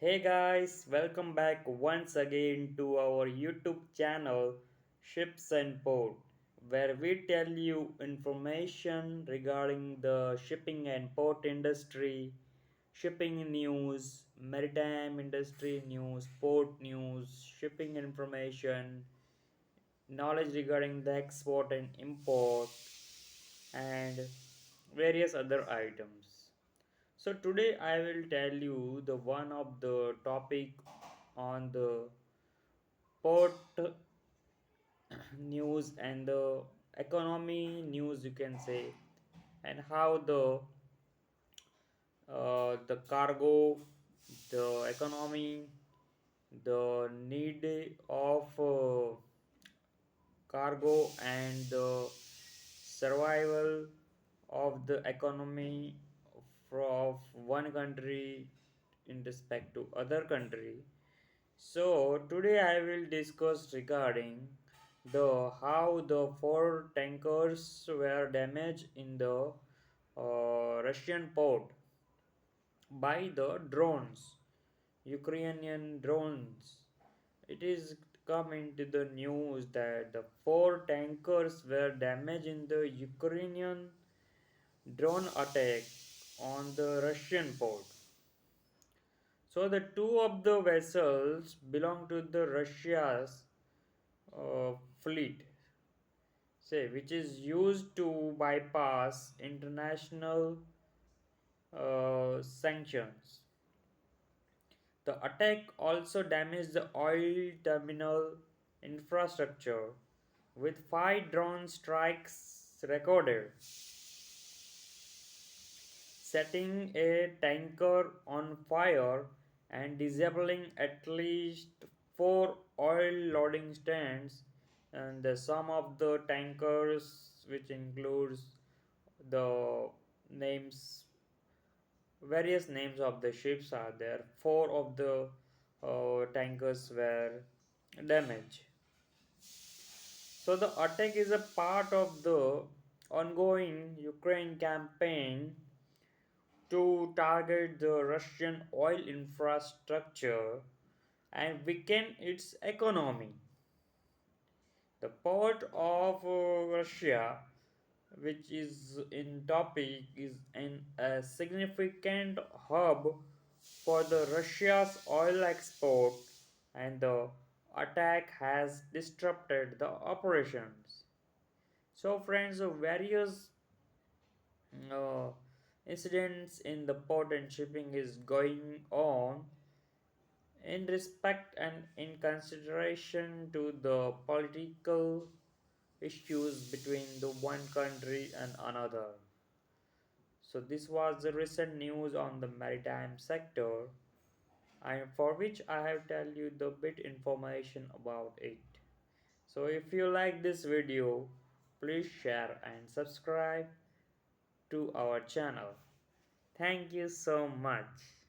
Hey guys, welcome back once again to our YouTube channel Ships and Port, where we tell you information regarding the shipping and port industry, shipping news, maritime industry news, port news, shipping information, knowledge regarding the export and import, and various other items. So today I will tell you the one of the topic on the port news and the economy news, you can say, and how the cargo, the economy, the need of cargo, and the survival of the economy of one country in respect to other country. So today I will discuss regarding the how the four tankers were damaged in the Russian port by the drones, Ukrainian drones. It is come into the news that the four tankers were damaged in the Ukrainian drone attack on the Russian port. So the two of the vessels belong to the Russia's fleet, say, which is used to bypass international sanctions. The attack also damaged the oil terminal infrastructure, with five drone strikes recorded, setting a tanker on fire and disabling at least four oil loading stands. And the sum of the tankers, which includes the names, various names of the ships, are there. Four of the tankers were damaged. So the attack is a part of the ongoing Ukraine campaign to target the Russian oil infrastructure and weaken its economy. The port of Russia, which is in topic, is a significant hub for the Russia's oil export, and the attack has disrupted the operations. So, friends, various uh, incidents in the port and shipping is going on in respect and in consideration to the political issues between the one country and another. So this was the recent news on the maritime sector, and for which I have tell you the bit information about it. So if you like this video, please share and subscribe to our channel. Thank you so much.